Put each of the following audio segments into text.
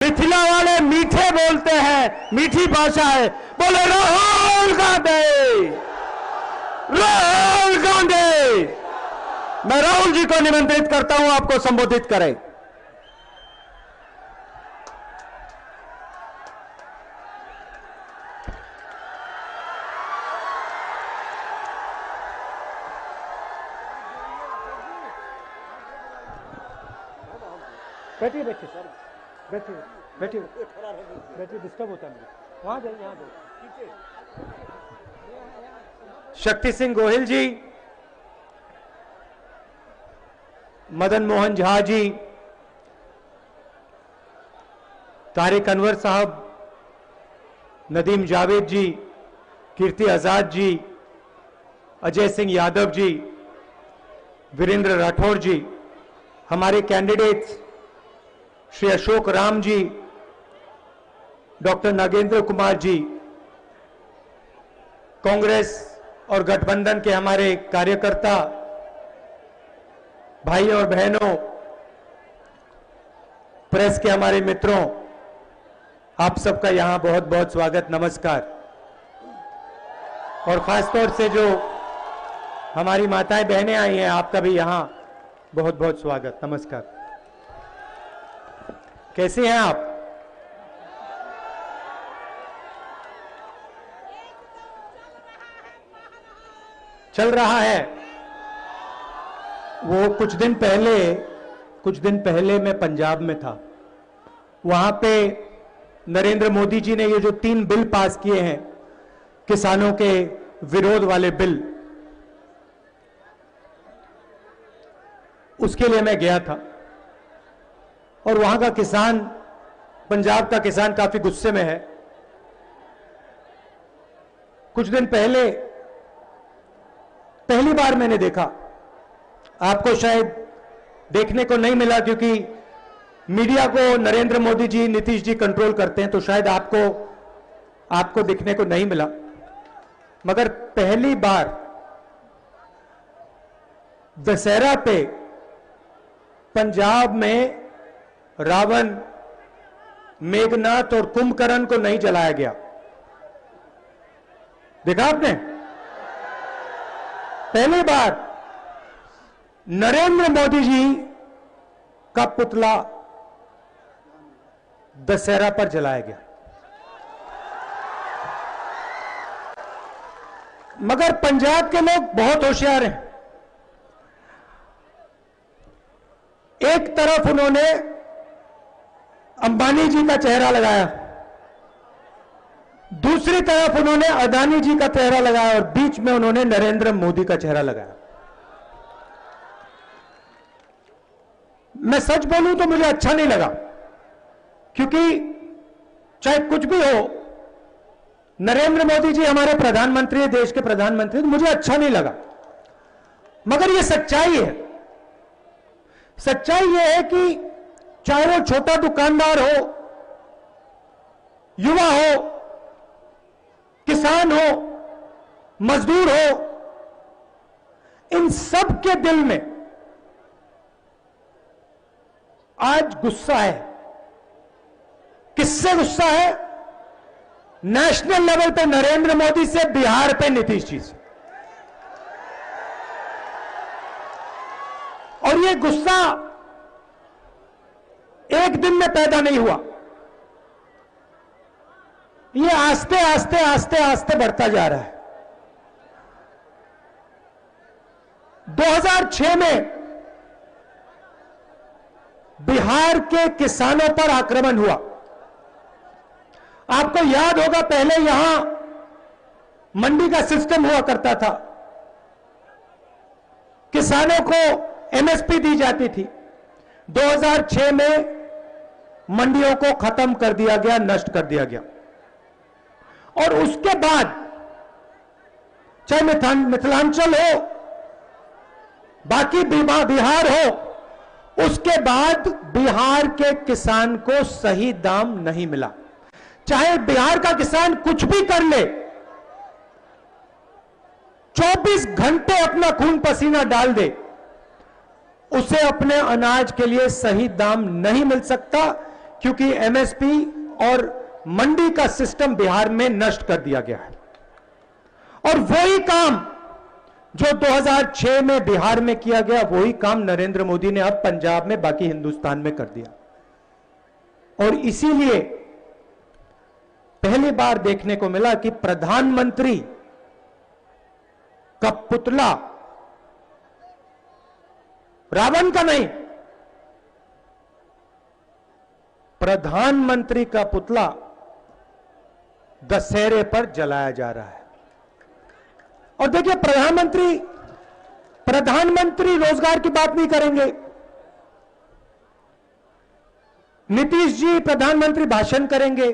मिथिला वाले मीठे बोलते हैं, मीठी भाषा है। बोले राहुल गांधी, राहुल गांधी। मैं राहुल जी को निमंत्रित करता हूं, आपको संबोधित करें। बैठिए बैठिए सर, बैठिए बैठिए बैठिए, डिस्टर्ब होता है मुझे। वहां जाइए, यहां जाइए। शक्ति सिंह गोहिल जी, मदन मोहन झा जी, तारिक अनवर साहब, नदीम जावेद जी, कीर्ति आजाद जी, अजय सिंह यादव जी, वीरेंद्र राठौर जी, हमारे कैंडिडेट्स श्री अशोक राम जी, डॉक्टर नागेंद्र कुमार जी, कांग्रेस और गठबंधन के हमारे कार्यकर्ता भाइयों और बहनों, प्रेस के हमारे मित्रों, आप सबका यहां बहुत बहुत स्वागत, नमस्कार। और खासतौर से जो हमारी माताएं बहनें आई हैं, आपका भी यहां बहुत बहुत स्वागत, नमस्कार। कैसे हैं आप? चल रहा है। वो कुछ दिन पहले मैं पंजाब में था। वहां पे नरेंद्र मोदी जी ने ये जो 3 बिल पास किए हैं, किसानों के विरोध वाले बिल, उसके लिए मैं गया था। और वहां का किसान, पंजाब का किसान काफी गुस्से में है। कुछ दिन पहली बार मैंने देखा, आपको शायद देखने को नहीं मिला क्योंकि मीडिया को नरेंद्र मोदी जी, नीतीश जी कंट्रोल करते हैं, तो शायद आपको दिखने को नहीं मिला। मगर पहली बार दशहरा पे पंजाब में रावण, मेघनाथ और कुंभकर्ण को नहीं जलाया गया। देखा आपने? पहली बार नरेंद्र मोदी जी का पुतला दशहरा पर जलाया गया। मगर पंजाब के लोग बहुत होशियार हैं। एक तरफ उन्होंने अंबानी जी का चेहरा लगाया, दूसरी तरफ उन्होंने अदानी जी का चेहरा लगाया और बीच में उन्होंने नरेंद्र मोदी का चेहरा लगाया। मैं सच बोलूं तो मुझे अच्छा नहीं लगा, क्योंकि चाहे कुछ भी हो, नरेंद्र मोदी जी हमारे प्रधानमंत्री, देश के प्रधानमंत्री, तो मुझे अच्छा नहीं लगा। मगर यह सच्चाई है। सच्चाई यह है कि चाहे वो छोटा दुकानदार हो, युवा हो, किसान हो, मजदूर हो, इन सब के दिल में आज गुस्सा है। किससे गुस्सा है? नेशनल लेवल पे नरेंद्र मोदी से, बिहार पे नीतीश जी से। और ये गुस्सा एक दिन में पैदा नहीं हुआ, ये आस्ते आस्ते आस्ते आस्ते बढ़ता जा रहा है। 2006 में बिहार के किसानों पर आक्रमण हुआ। आपको याद होगा, पहले यहां मंडी का सिस्टम हुआ करता था, किसानों को एमएसपी दी जाती थी। 2006 में मंडियों को खत्म कर दिया गया, नष्ट कर दिया गया। और उसके बाद चाहे मिथिलांचल हो, बाकी बिहार हो, उसके बाद बिहार के किसान को सही दाम नहीं मिला। चाहे बिहार का किसान कुछ भी कर ले, 24 घंटे अपना खून पसीना डाल दे, उसे अपने अनाज के लिए सही दाम नहीं मिल सकता। क्योंकि एमएसपी और मंडी का सिस्टम बिहार में नष्ट कर दिया गया है। और वही काम जो 2006 में बिहार में किया गया, वही काम नरेंद्र मोदी ने अब पंजाब में, बाकी हिंदुस्तान में कर दिया। और इसीलिए पहली बार देखने को मिला कि प्रधानमंत्री का पुतला, रावण का नहीं, प्रधानमंत्री का पुतला दशहरे पर जलाया जा रहा है। और देखिए, प्रधानमंत्री रोजगार की बात नहीं करेंगे। नीतीश जी प्रधानमंत्री भाषण करेंगे,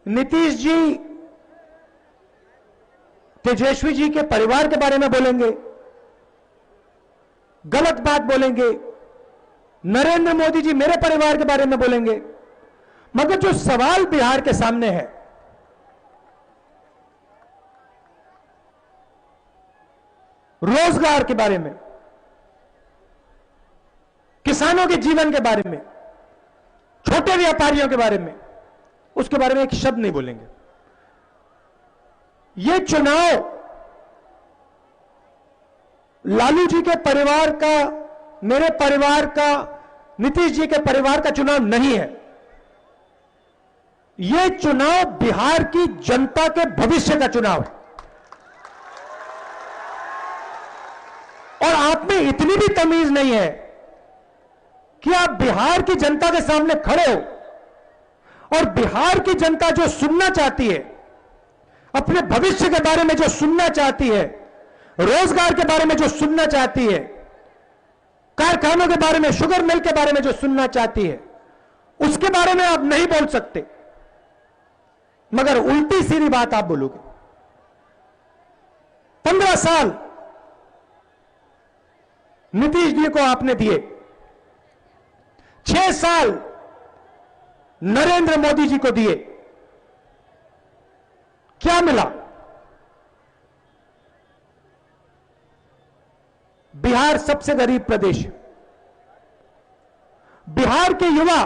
नीतीश जी तेजस्वी जी के परिवार के बारे में बोलेंगे, गलत बात बोलेंगे। नरेंद्र मोदी जी मेरे परिवार के बारे में बोलेंगे। मगर जो सवाल बिहार के सामने है, रोजगार के बारे में, किसानों के जीवन के बारे में, छोटे व्यापारियों के बारे में, उसके बारे में एक शब्द नहीं बोलेंगे। यह चुनाव लालू जी के परिवार का, मेरे परिवार का, नीतीश जी के परिवार का चुनाव नहीं है। यह चुनाव बिहार की जनता के भविष्य का चुनाव है। और आप में इतनी भी तमीज नहीं है कि आप बिहार की जनता के सामने खड़े हो और बिहार की जनता जो सुनना चाहती है, अपने भविष्य के बारे में जो सुनना चाहती है, रोजगार के बारे में जो सुनना चाहती है, कारखानों के बारे में, शुगर मिल के बारे में जो सुनना चाहती है, उसके बारे में आप नहीं बोल सकते, मगर उल्टी सीधी बात आप बोलोगे। 15 साल नीतीश जी को आपने दिए, 6 साल नरेंद्र मोदी जी को दिए, क्या मिला? बिहार सबसे गरीब प्रदेश है। बिहार के युवा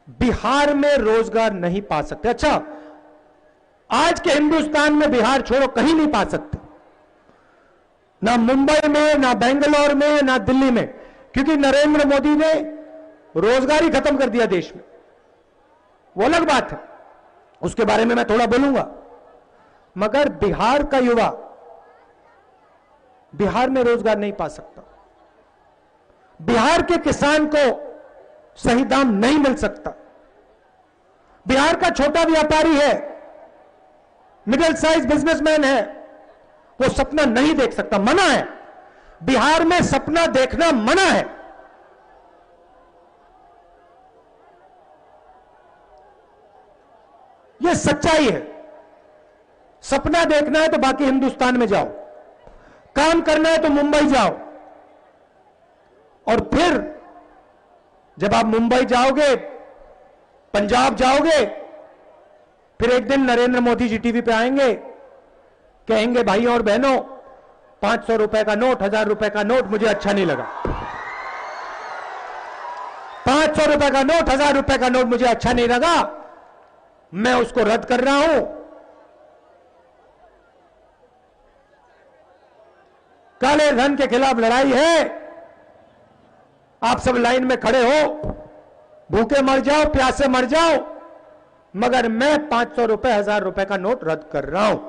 बिहार में रोजगार नहीं पा सकते। अच्छा, आज के हिंदुस्तान में बिहार छोड़ो, कहीं नहीं पा सकते, ना मुंबई में, ना बेंगलोर में, ना दिल्ली में, क्योंकि नरेंद्र मोदी ने रोजगार ही खत्म कर दिया देश में। वो अलग बात है, उसके बारे में मैं थोड़ा बोलूंगा। मगर बिहार का युवा बिहार में रोजगार नहीं पा सकता, बिहार के किसान को सही दाम नहीं मिल सकता, बिहार का छोटा व्यापारी है, मिडिल साइज बिजनेसमैन है, वो सपना नहीं देख सकता, मना है। बिहार में सपना देखना मना है। यह सच्चाई है। सपना देखना है तो बाकी हिंदुस्तान में जाओ, काम करना है तो मुंबई जाओ, और फिर जब आप मुंबई जाओगे, पंजाब जाओगे, फिर एक दिन नरेंद्र मोदी जी टीवी पे आएंगे, कहेंगे भाइयों और बहनों, 500 रुपए का नोट, 1000 रुपए का नोट मुझे अच्छा नहीं लगा, 500 रुपए का नोट, 1000 रुपए का नोट मुझे अच्छा नहीं लगा, मैं उसको रद्द कर रहा हूं। काले धन के खिलाफ लड़ाई है। आप सब लाइन में खड़े हो, भूखे मर जाओ, प्यासे मर जाओ, मगर मैं 500 रुपए, 1000 रुपए का नोट रद्द कर रहा हूं।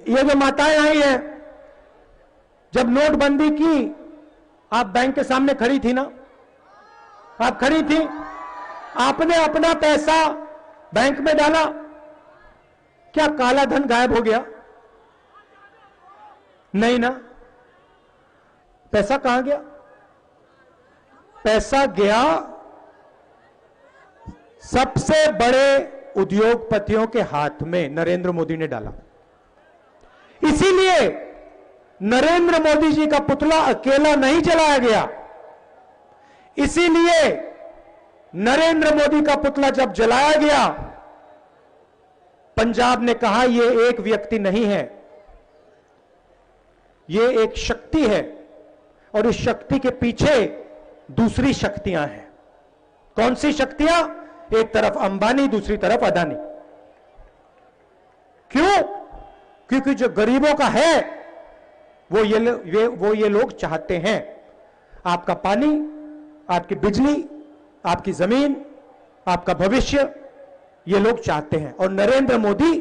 ये जो माताएं आई हैं, जब नोटबंदी की, आप बैंक के सामने खड़ी थी ना, आप खड़ी थी, आपने अपना पैसा बैंक में डाला, क्या काला धन गायब हो गया? नहीं ना। पैसा कहां गया? पैसा गया सबसे बड़े उद्योगपतियों के हाथ में, नरेंद्र मोदी ने डाला। इसीलिए नरेंद्र मोदी जी का पुतला अकेला नहीं जलाया गया। इसीलिए नरेंद्र मोदी का पुतला जब जलाया गया, पंजाब ने कहा यह एक व्यक्ति नहीं है, ये एक शक्ति है और इस शक्ति के पीछे दूसरी शक्तियां हैं। कौन सी शक्तियां? एक तरफ अंबानी, दूसरी तरफ अदानी। क्यों? क्योंकि जो गरीबों का है वो ये लोग चाहते हैं। आपका पानी, आपकी बिजली, आपकी जमीन, आपका भविष्य ये लोग चाहते हैं और नरेंद्र मोदी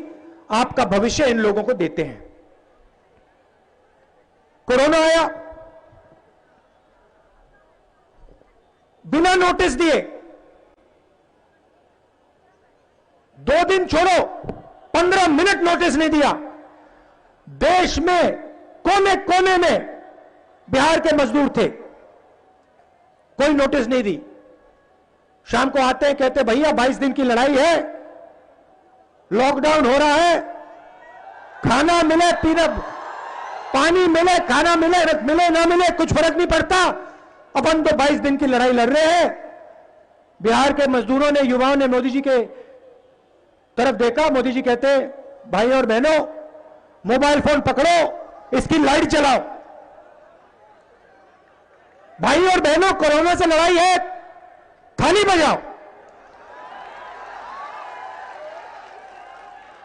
आपका भविष्य इन लोगों को देते हैं। कोरोना आया, बिना नोटिस दिए 2 दिन छोड़ो, 15 मिनट नोटिस नहीं दिया। देश में कोने कोने में बिहार के मजदूर थे, कोई नोटिस नहीं दी। शाम को आते हैं, कहते भैया 22 दिन की लड़ाई है, लॉकडाउन हो रहा है, खाना मिले, पीना पानी मिले, खाना मिले, मिले ना मिले कुछ फर्क नहीं पड़ता, अपन तो 22 दिन की लड़ाई लड़ रहे हैं। बिहार के मजदूरों ने, युवाओं ने मोदी जी के तरफ देखा। मोदी जी कहते भाई और बहनों, मोबाइल फोन पकड़ो, इसकी लाइट जलाओ। भाई और बहनों, कोरोना से लड़ाई है, थाली बजाओ।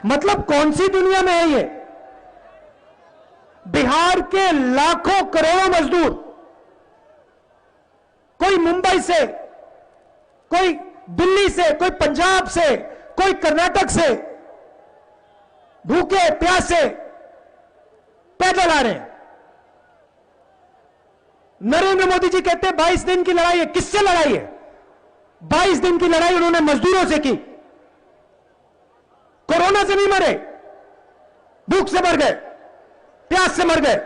मतलब कौन सी दुनिया में है ये? बिहार के लाखों करोड़ों मजदूर, कोई मुंबई से, कोई दिल्ली से, कोई पंजाब से, कोई कर्नाटक से, भूखे प्यासे पैदल आ रहे हैं। नरेंद्र मोदी जी कहते हैं 22 दिन की लड़ाई है। किससे लड़ाई है? 22 दिन की लड़ाई उन्होंने मजदूरों से की। कोरोना से नहीं मरे, भूख से मर गए, प्यास से मर गए।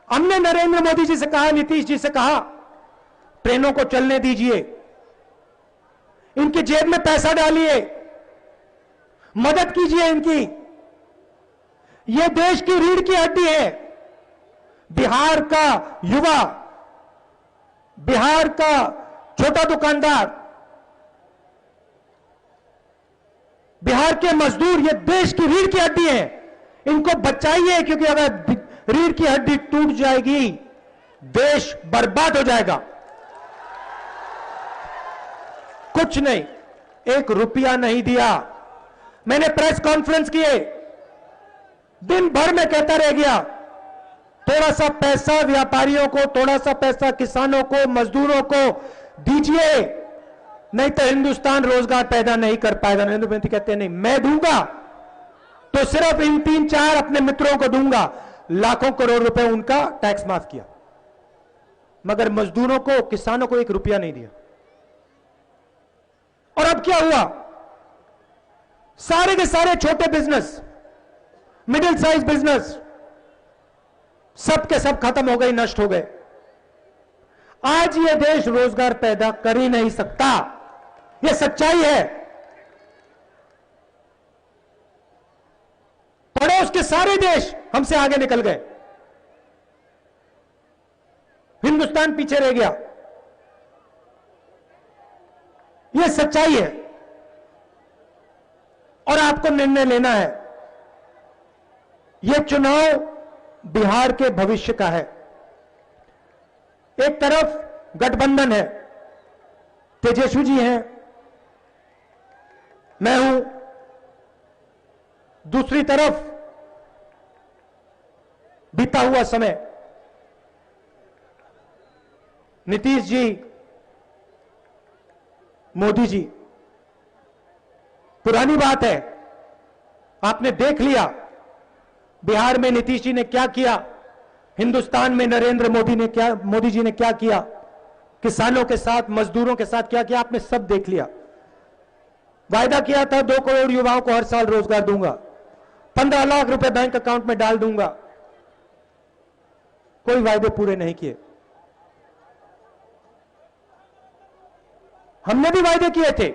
हमने नरेंद्र मोदी जी से कहा, नीतीश जी से कहा, ट्रेनों को चलने दीजिए, इनकी जेब में पैसा डालिए, मदद कीजिए इनकी। यह देश की रीढ़ की हड्डी है। बिहार का युवा, बिहार का छोटा दुकानदार, बिहार के मजदूर, ये देश की रीढ़ की हड्डी है। इनको बचाइए, क्योंकि अगर रीढ़ की हड्डी टूट जाएगी, देश बर्बाद हो जाएगा। कुछ नहीं, 1 रुपया नहीं दिया। मैंने प्रेस कॉन्फ्रेंस किए, दिन भर में कहता रह गया, थोड़ा सा पैसा व्यापारियों को, थोड़ा सा पैसा किसानों को, मजदूरों को दीजिए, नहीं तो हिंदुस्तान रोजगार पैदा नहीं कर पाएगा। नरेंद्र मोदी कहते हैं नहीं, मैं दूंगा तो सिर्फ इन 3-4 अपने मित्रों को दूंगा। लाखों करोड़ रुपए उनका टैक्स माफ किया, मगर मजदूरों को, किसानों को 1 रुपया नहीं दिया। और अब क्या हुआ? सारे के सारे छोटे बिजनेस, मिडिल साइज बिजनेस, सब के सब खत्म हो गए, नष्ट हो गए। आज ये देश रोजगार पैदा कर ही नहीं सकता, ये सच्चाई है। पड़ोस के सारे देश हमसे आगे निकल गए, हिंदुस्तान पीछे रह गया। यह सच्चाई है और आपको निर्णय लेना है। यह चुनाव बिहार के भविष्य का है। एक तरफ गठबंधन है, तेजस्वी जी हैं, मैं हूं। दूसरी तरफ बीता हुआ समय, नीतीश जी, मोदी जी। पुरानी बात है, आपने देख लिया बिहार में नीतीश जी ने क्या किया, हिंदुस्तान में नरेंद्र मोदी जी ने क्या किया, किसानों के साथ, मजदूरों के साथ क्या किया, आपने सब देख लिया। वायदा किया था 2 करोड़ युवाओं को हर साल रोजगार दूंगा, 15 लाख रुपए बैंक अकाउंट में डाल दूंगा। कोई वायदे पूरे नहीं किए। हमने भी वायदे किए थे।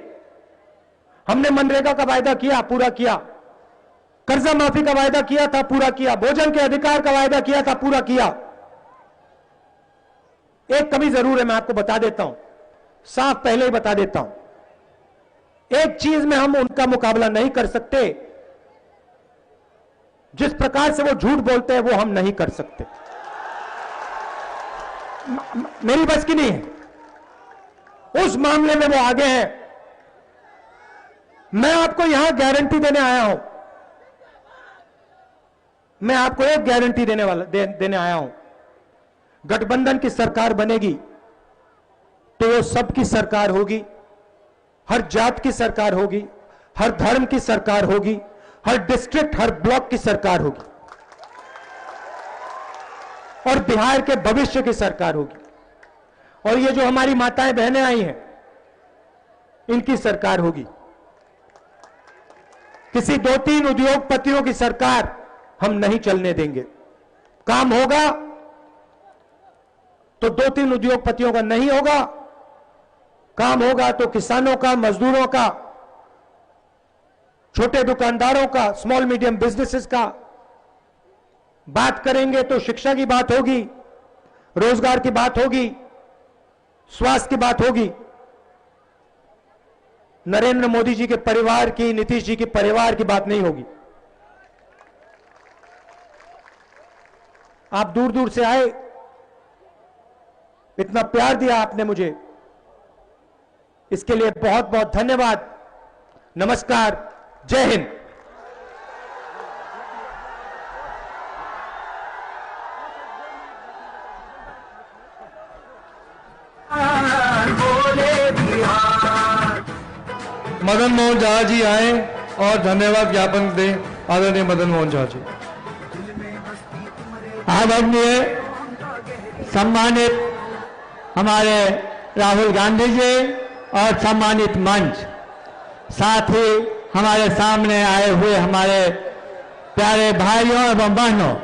हमने मनरेगा का वायदा किया, पूरा किया। कर्जा माफी का वायदा किया था, पूरा किया। भोजन के अधिकार का वायदा किया था, पूरा किया। एक कमी जरूर है, मैं आपको बता देता हूं, साफ पहले ही बता देता हूं। एक चीज में हम उनका मुकाबला नहीं कर सकते, जिस प्रकार से वो झूठ बोलते हैं वो हम नहीं कर सकते। मेरी बस की नहीं है, उस मामले में वो आगे हैं। मैं आपको यहां गारंटी देने आया हूं, मैं आपको एक गारंटी देने आया हूं। गठबंधन की सरकार बनेगी तो वो सबकी सरकार होगी, हर जात की सरकार होगी, हर धर्म की सरकार होगी, हर डिस्ट्रिक्ट हर ब्लॉक की सरकार होगी और बिहार के भविष्य की सरकार होगी। और ये जो हमारी माताएं बहनें आई हैं, इनकी सरकार होगी। किसी 2-3 उद्योगपतियों की सरकार हम नहीं चलने देंगे। काम होगा तो 2-3 उद्योगपतियों का नहीं होगा, काम होगा तो किसानों का, मजदूरों का, छोटे दुकानदारों का, स्मॉल मीडियम बिजनेसेस का। बात करेंगे तो शिक्षा की बात होगी, रोजगार की बात होगी, स्वास्थ्य की बात होगी। नरेंद्र मोदी जी के परिवार की, नीतीश जी के परिवार की बात नहीं होगी। आप दूर दूर से आए, इतना प्यार दिया आपने मुझे, इसके लिए बहुत बहुत धन्यवाद। नमस्कार, जय हिंद। मदन मोहन झा जी आए और धन्यवाद ज्ञापन दें। आदरणीय मदन मोहन झा जी। आदरणीय सम्मानित हमारे राहुल गांधी जी और सम्मानित मंच, साथ ही हमारे सामने आए हुए हमारे प्यारे भाइयों एवं बहनों,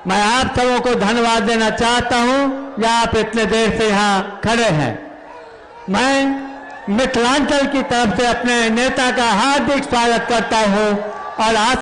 मैं आप सबों को धन्यवाद देना चाहता हूं जो आप इतने देर से यहाँ खड़े हैं। मैं मिथिलांचल की तरफ से अपने नेता का हार्दिक स्वागत करता हूं और आज